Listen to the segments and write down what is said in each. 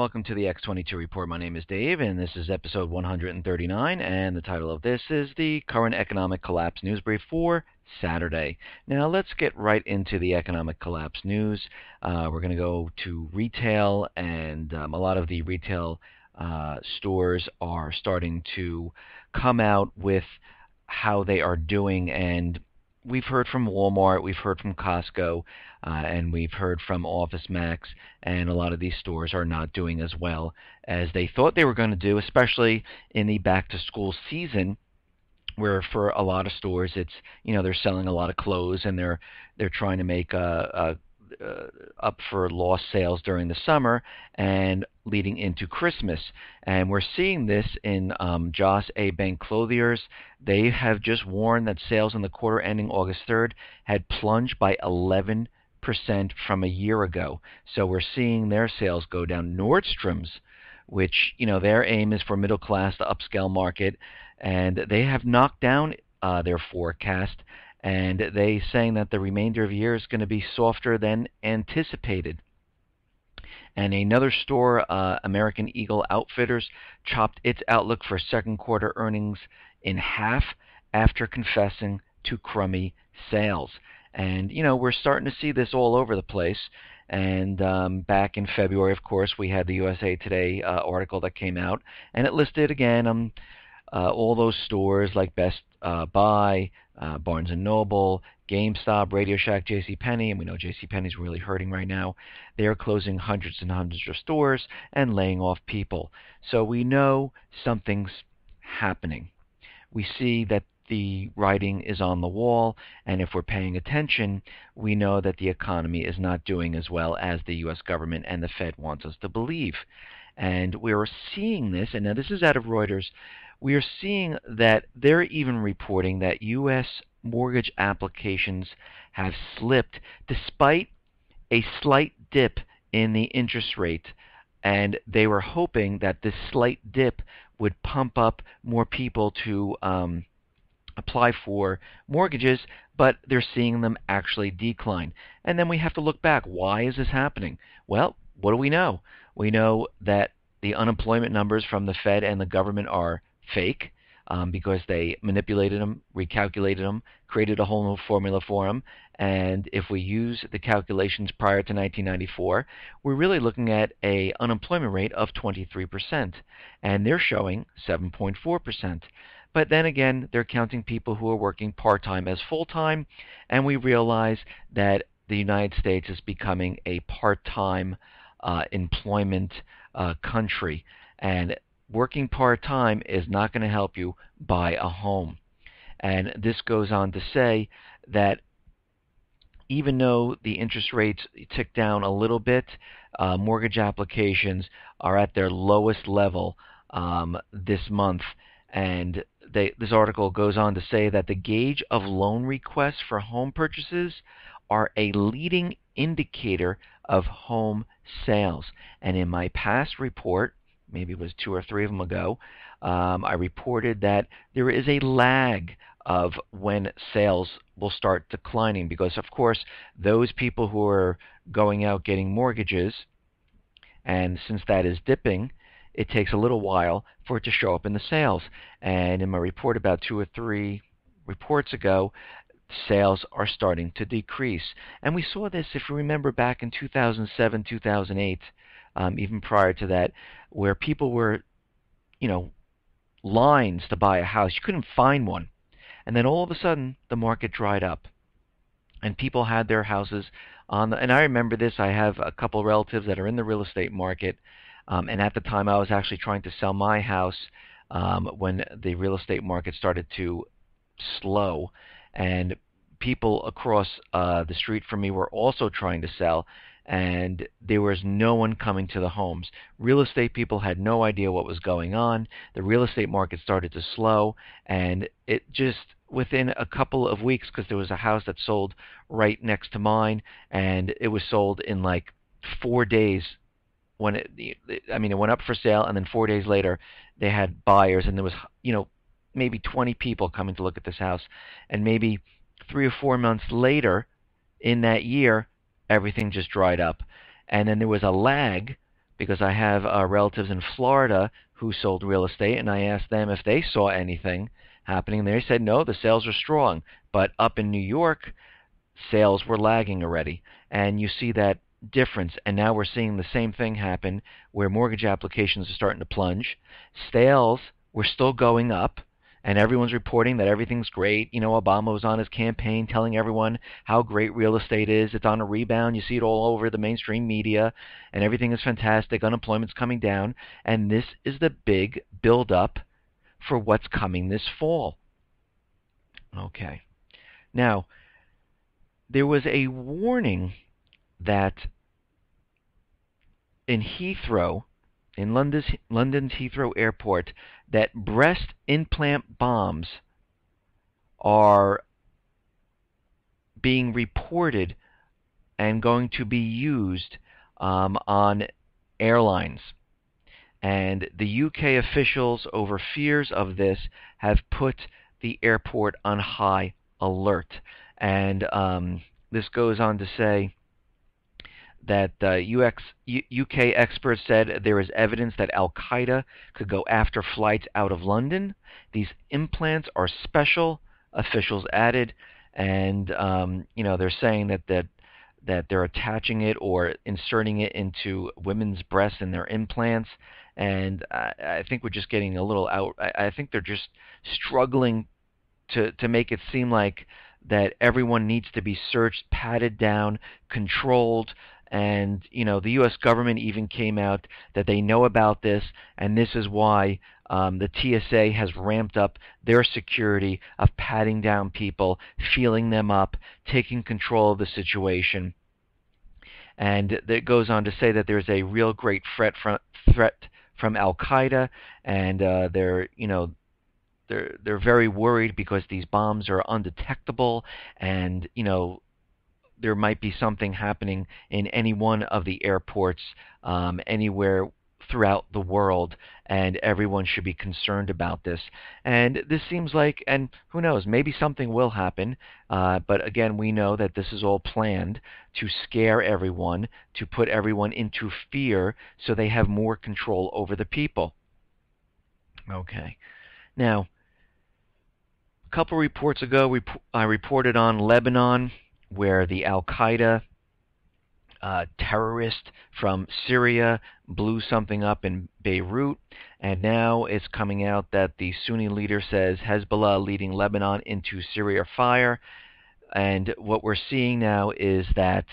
welcome to the X22 Report. My name is Dave, and this is episode 139, and the title of this is the Current Economic Collapse News Brief for Saturday. Now, let's get right into the economic collapse news. We're going to go to retail, and a lot of the retail stores are starting to come out with how they are doing, and we've heard from Walmart, we've heard from Costco, and we've heard from Office Max, and a lot of these stores are not doing as well as they thought they were going to do, especially in the back-to-school season, where for a lot of stores it's, they're selling a lot of clothes, and they're trying to make up for lost sales during the summer and leading into Christmas. And we're seeing this in Joss A. Bank Clothiers. They have just warned that sales in the quarter ending August 3rd had plunged by 11% from a year ago. So we're seeing their sales go down. Nordstrom's, which, their aim is for middle class to upscale market, and they have knocked down their forecast, and they saying that the remainder of the year is going to be softer than anticipated. And another store, American Eagle Outfitters, chopped its outlook for second quarter earnings in half after confessing to crummy sales. And, we're starting to see this all over the place. And back in February, of course, we had the USA Today article that came out, and it listed again all those stores like Best Buy, Barnes & Noble, GameStop, Radio Shack, JCPenney, and we know JCPenney's really hurting right now. They are closing hundreds and hundreds of stores and laying off people. So we know something's happening. We see that the writing is on the wall, and if we're paying attention, we know that the economy is not doing as well as the U.S. government and the Fed wants us to believe. And we're seeing this, and now this is out of Reuters, we are seeing that they're even reporting that U.S. mortgage applications have slipped despite a slight dip in the interest rate. And they were hoping that this slight dip would pump up more people to apply for mortgages, but they're seeing them actually decline. And then we have to look back. Why is this happening? Well, what do we know? We know that the unemployment numbers from the Fed and the government are fake because they manipulated them, recalculated them, created a whole new formula for them. And if we use the calculations prior to 1994, we're really looking at an unemployment rate of 23%, and they're showing 7.4%. But then again, they're counting people who are working part-time as full-time, and we realize that the United States is becoming a part-time employment country, and working part-time is not going to help you buy a home. And this goes on to say that even though the interest rates tick down a little bit, mortgage applications are at their lowest level this month. And this article goes on to say that the gauge of loan requests for home purchases are a leading indicator of home sales. And in my past report, maybe it was 2 or 3 of them ago, I reported that there is a lag of when sales will start declining because, of course, those people who are going out getting mortgages, and since that is dipping, it takes a little while for it to show up in the sales. And in my report about 2 or 3 reports ago, sales are starting to decrease. And we saw this, if you remember, back in 2007, 2008, even prior to that, where people were, lines to buy a house. You couldn't find one. And then all of a sudden, the market dried up. And people had their houses on the, and I remember this, I have a couple relatives that are in the real estate market. And at the time, I was actually trying to sell my house when the real estate market started to slow. And people across the street from me were also trying to sell, and there was no one coming to the homes. Real estate people had no idea what was going on. The real estate market started to slow, and it just, within a couple of weeks, because there was a house that sold right next to mine, and it was sold in like 4 days. When it went up for sale, and then 4 days later, they had buyers, and there was, maybe 20 people coming to look at this house, and maybe 3 or 4 months later, in that year, everything just dried up. And then there was a lag because I have relatives in Florida who sold real estate, and I asked them if they saw anything happening. They said no, the sales are strong. But up in New York, sales were lagging already. And you see that difference. And now we're seeing the same thing happen where mortgage applications are starting to plunge. Sales were still going up. And everyone's reporting that everything's great. You know, Obama was on his campaign telling everyone how great real estate is. It's on a rebound. You see it all over the mainstream media, and everything is fantastic. Unemployment's coming down. And this is the big build-up for what's coming this fall. Okay. Now, there was a warning that in Heathrow, in London's Heathrow Airport, that breast implant bombs are being reported and going to be used on airlines. And the UK officials, over fears of this, have put the airport on high alert. And this goes on to say that UK experts said there is evidence that Al-Qaeda could go after flights out of London. These implants are special, officials added, and they're saying that they're attaching it or inserting it into women's breasts in their implants. And I think we're just getting a little out. I think they're just struggling to make it seem like that everyone needs to be searched, patted down, controlled. And, the U.S. government even came out that they know about this, and this is why the TSA has ramped up their security of patting down people, feeling them up, taking control of the situation. And it goes on to say that there's a real great threat from Al-Qaeda, and they're very worried because these bombs are undetectable, and there might be something happening in any one of the airports anywhere throughout the world, and everyone should be concerned about this. And this seems like, and who knows, maybe something will happen, but again, we know that this is all planned to scare everyone, to put everyone into fear so they have more control over the people. Okay. Now, a couple reports ago, I reported on Lebanon, where the Al-Qaeda terrorist from Syria blew something up in Beirut, and now it's coming out that the Sunni leader says Hezbollah leading Lebanon into Syria fire. And what we're seeing now is that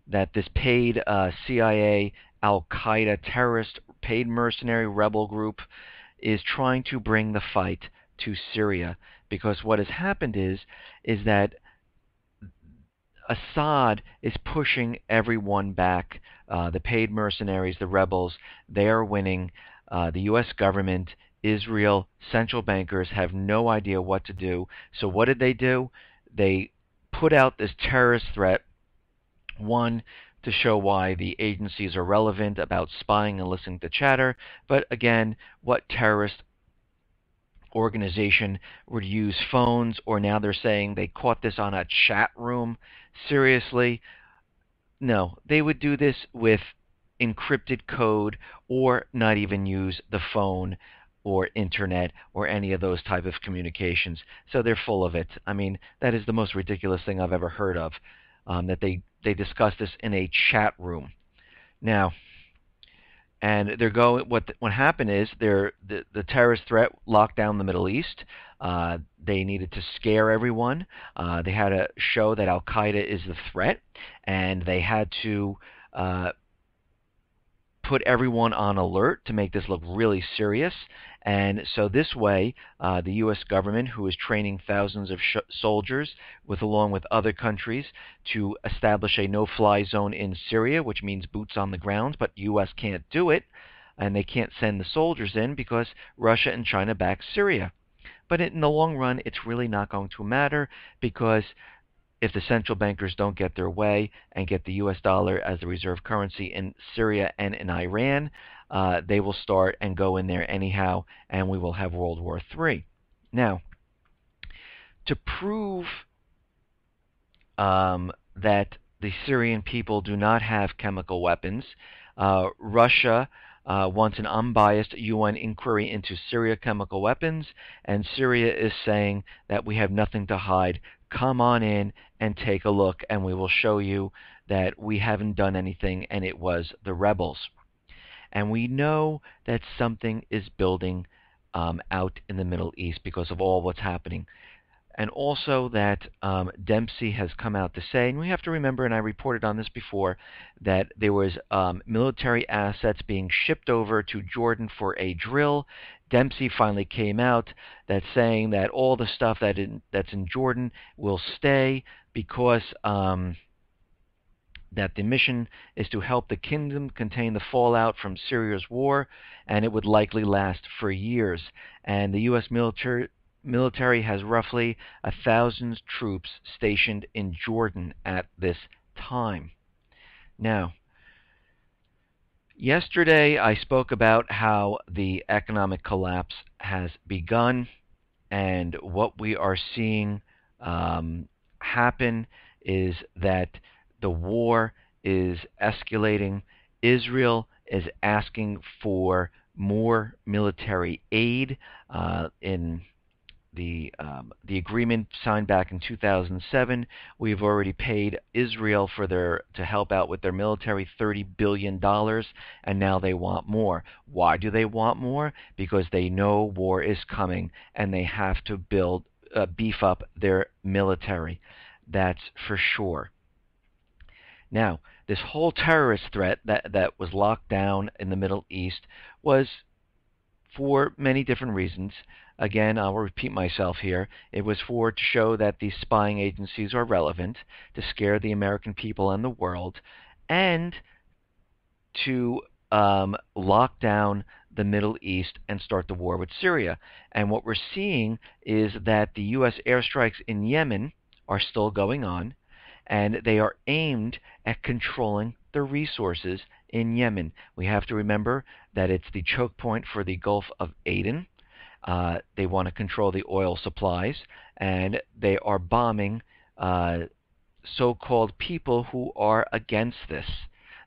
this paid CIA Al-Qaeda terrorist paid mercenary rebel group is trying to bring the fight to Syria, because what has happened is that Assad is pushing everyone back. The paid mercenaries, the rebels, they are winning. The U.S. government, Israel, central bankers have no idea what to do. So what did they do? They put out this terrorist threat, one, to show why the agencies are relevant about spying and listening to chatter. But again, what terrorist organization would use phones? Or now they're saying they caught this on a chat room. Seriously? No, they would do this with encrypted code, or not even use the phone or internet or any of those type of communications. So they're full of it. I mean, that is the most ridiculous thing I've ever heard of, that they discuss this in a chat room. Now, and they're going. What happened is the terrorist threat locked down the Middle East. They needed to scare everyone. They had to show that Al Qaeda is the threat, and they had to put everyone on alert to make this look really serious. And so this way, the U.S. government, who is training thousands of soldiers along with other countries to establish a no-fly zone in Syria, which means boots on the ground, but U.S. can't do it, and they can't send the soldiers in because Russia and China back Syria. But in the long run, it's really not going to matter, because if the central bankers don't get their way and get the U.S. dollar as the reserve currency in Syria and in Iran, they will start and go in there anyhow, and we will have World War III. Now, to prove that the Syrian people do not have chemical weapons. Russia wants an unbiased UN inquiry into Syria chemical weapons, and Syria is saying that we have nothing to hide. Come on in and take a look, and we will show you that we haven't done anything, and it was the rebels. And we know that something is building out in the Middle East because of all what's happening. And also that Dempsey has come out to say, and we have to remember, and I reported on this before, that there was military assets being shipped over to Jordan for a drill. Dempsey finally came out that saying that all the stuff that's in Jordan will stay because that the mission is to help the kingdom contain the fallout from Syria's war, and it would likely last for years. And the U.S. military has roughly 1,000 troops stationed in Jordan at this time. Now, yesterday I spoke about how the economic collapse has begun, and what we are seeing happen is that the war is escalating. Israel is asking for more military aid in the agreement signed back in 2007. We've already paid Israel for to help out with their military $30 billion, and now they want more. Why do they want more? Because they know war is coming, and they have to beef up their military. That's for sure. Now, this whole terrorist threat that was locked down in the Middle East was for many different reasons. Again, I'll repeat myself here. It was to show that these spying agencies are relevant, to scare the American people and the world, and to lock down the Middle East and start the war with Syria. And what we're seeing is that the U.S. airstrikes in Yemen are still going on, and they are aimed at controlling the resources in Yemen. We have to remember that it's the choke point for the Gulf of Aden. They want to control the oil supplies, and they are bombing so-called people who are against this.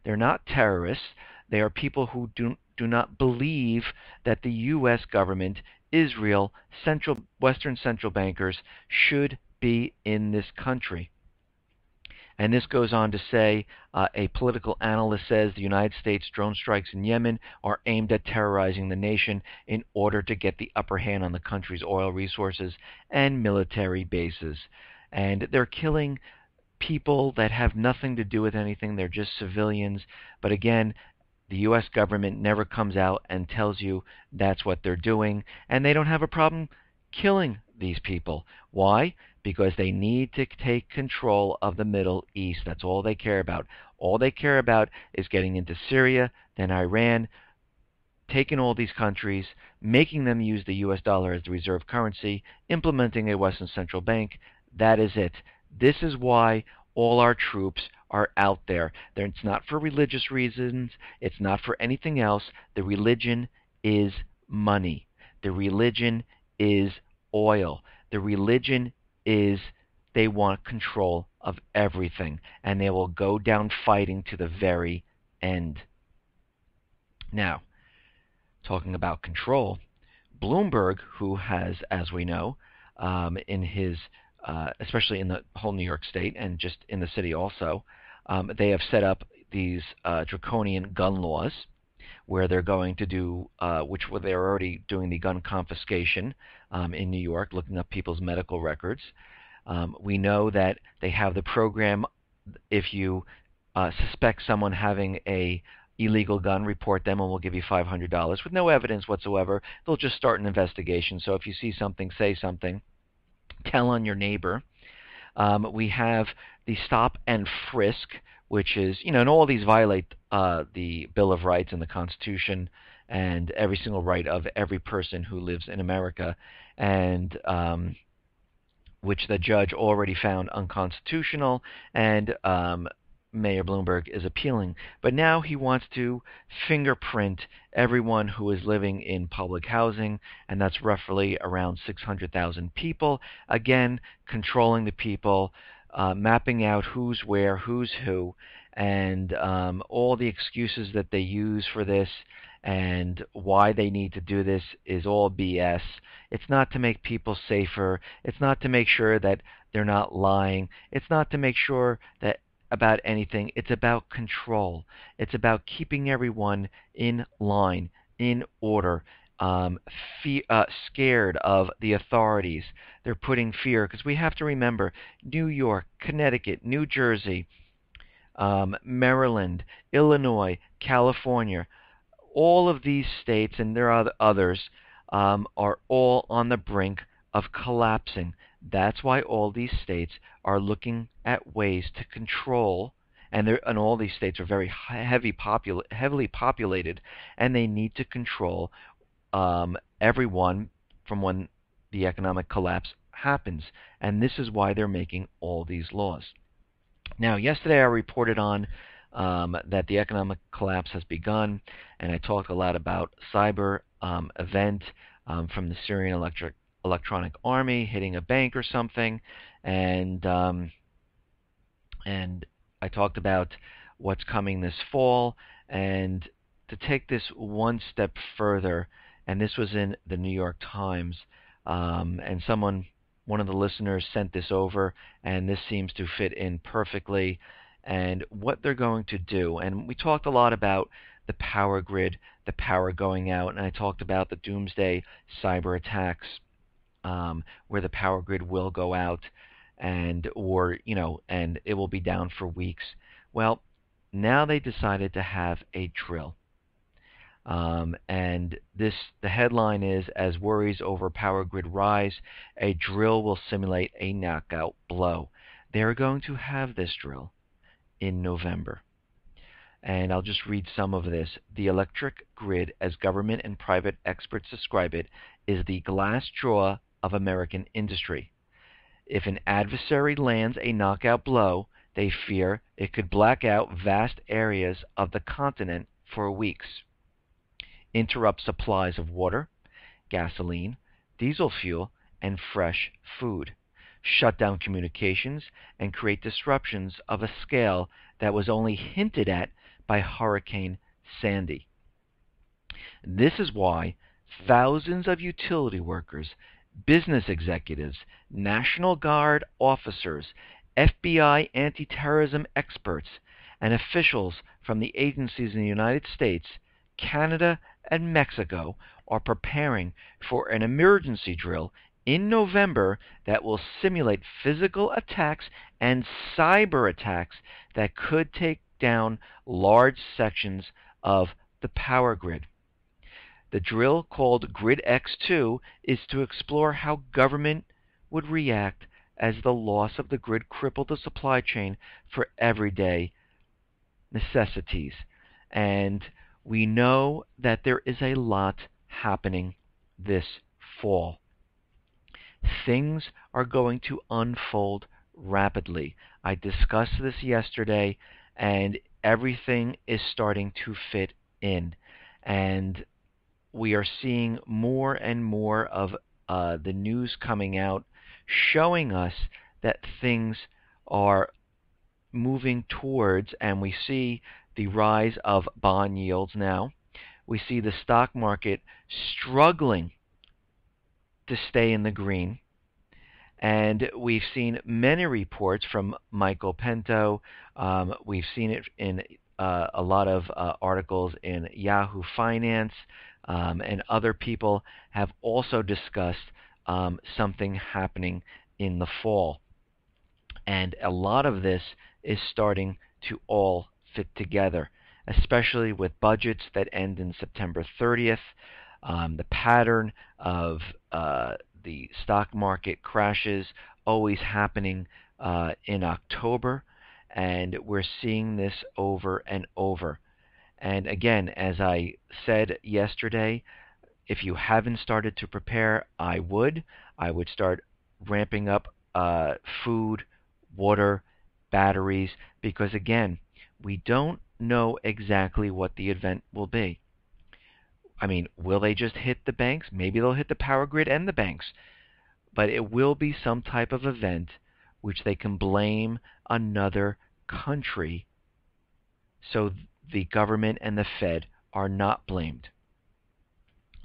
They're not terrorists. They are people who do not believe that the U.S. government, Israel, Western central bankers should be in this country. And this goes on to say, a political analyst says the United States drone strikes in Yemen are aimed at terrorizing the nation in order to get the upper hand on the country's oil resources and military bases. And they're killing people that have nothing to do with anything. They're just civilians. But again, the U.S. government never comes out and tells you that's what they're doing. And they don't have a problem killing these people. Why? Because they need to take control of the Middle East. That's all they care about. All they care about is getting into Syria, then Iran, taking all these countries, making them use the U.S. dollar as the reserve currency, implementing a Western central bank. That is it. This is why all our troops are out there. It's not for religious reasons. It's not for anything else. The religion is money. The religion is oil. The religion is they want control of everything, and they will go down fighting to the very end. Now, talking about control, Bloomberg, who has, as we know, in his, especially in the whole New York State and just in the city also, they have set up these draconian gun laws where they're going to do, they're already doing the gun confiscation in New York, looking up people's medical records. We know that they have the program, if you suspect someone having a illegal gun, report them and we'll give you $500 with no evidence whatsoever. They'll just start an investigation. So if you see something, say something. Tell on your neighbor. We have the stop and frisk, which is, and all these violate the Bill of Rights and the Constitution and every single right of every person who lives in America, and which the judge already found unconstitutional, and Mayor Bloomberg is appealing. But now he wants to fingerprint everyone who is living in public housing, and that's roughly around 600,000 people. Again, controlling the people, mapping out who's where, who's who, and all the excuses that they use for this and why they need to do this is all BS. It's not to make people safer. It's not to make sure that they're not lying. It's not to make sure that about anything. It's about control. It's about keeping everyone in line, in order, scared of the authorities. They're putting fear because we have to remember New York, Connecticut, New Jersey, Maryland, Illinois, California, all of these states, and there are others, are all on the brink of collapsing. That's why all these states are looking at ways to control, and all these states are very heavily populated, and they need to control everyone from when the economic collapse happens. And this is why they're making all these laws. Now, yesterday I reported on that the economic collapse has begun, and I talked a lot about cyber event from the Syrian Electronic Army hitting a bank or something, and and I talked about what's coming this fall. And to take this one step further, and this was in the New York Times, and one of the listeners sent this over, and this seems to fit in perfectly, and what they're going to do. And we talked a lot about the power grid, the power going out, and I talked about the doomsday cyber attacks, where the power grid will go out, and it will be down for weeks. Well, now they decided to have a drill. And the headline is, as worries over power grid rise, a drill will simulate a knockout blow. They're going to have this drill in November. And I'll just read some of this. The electric grid, as government and private experts describe it, is the glass jaw of American industry. If an adversary lands a knockout blow, they fear it could black out vast areas of the continent for weeks, interrupt supplies of water, gasoline, diesel fuel, and fresh food, shut down communications, and create disruptions of a scale that was only hinted at by Hurricane Sandy. This is why thousands of utility workers, business executives, National Guard officers, FBI anti-terrorism experts, and officials from the agencies in the United States, Canada, and Mexico are preparing for an emergency drill in November that will simulate physical attacks and cyber attacks that could take down large sections of the power grid. The drill, called Grid X2, is to explore how government would react as the loss of the grid crippled the supply chain for everyday necessities. And we know that there is a lot happening this fall. Things are going to unfold rapidly. I discussed this yesterday, and everything is starting to fit in. And we are seeing more and more of the news coming out showing us that things are moving towards, and we see the rise of bond yields now. We see the stock market struggling to stay in the green. And we've seen many reports from Michael Pinto. We've seen it in a lot of articles in Yahoo Finance, and other people have also discussed something happening in the fall. And a lot of this is starting to all fit together, especially with budgets that end in September 30th. The pattern of the stock market crashes always happening in October, and we're seeing this over and over. And again, as I said yesterday, if you haven't started to prepare, I would start ramping up food, water, batteries, because again, we don't know exactly what the event will be. I mean, will they just hit the banks? Maybe they'll hit the power grid and the banks. But it will be some type of event which they can blame another country, so the government and the Fed are not blamed.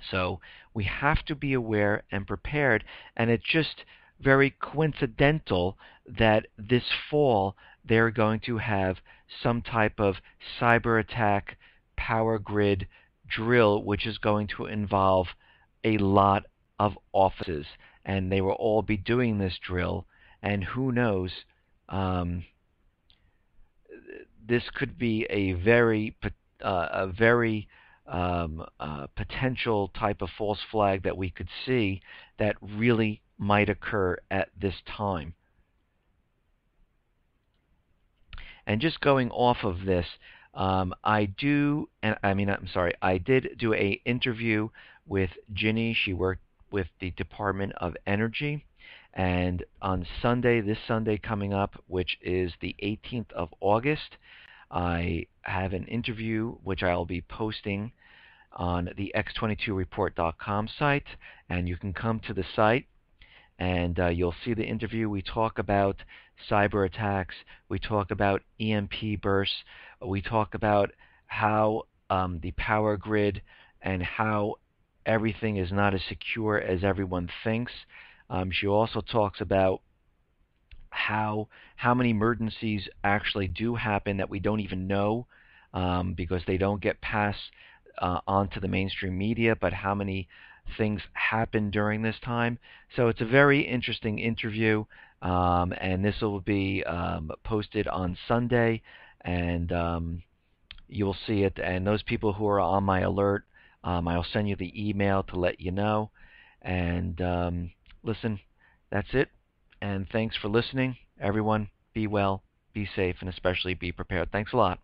So we have to be aware and prepared, and it's just very coincidental that this fall they're going to have some type of cyber attack power grid drill, which is going to involve a lot of offices, and they will all be doing this drill, and who knows, um, this could be a very potential type of false flag that we could see that really might occur at this time. And just going off of this, I did do a interview with Ginny. She worked with the Department of Energy, and on Sunday, this Sunday coming up, which is the 18th of August, I have an interview which I'll be posting on the x22report.com site, and you can come to the site and you'll see the interview. We talk about cyber attacks, we talk about EMP bursts, we talk about how the power grid and how everything is not as secure as everyone thinks. She also talks about how many emergencies actually do happen that we don't even know, because they don't get passed onto the mainstream media, but how many things happen during this time. So it's a very interesting interview, and this will be posted on Sunday, and you'll see it. And those people who are on my alert, I'll send you the email to let you know. And listen, that's it. And thanks for listening. Everyone, be well, be safe, and especially be prepared. Thanks a lot.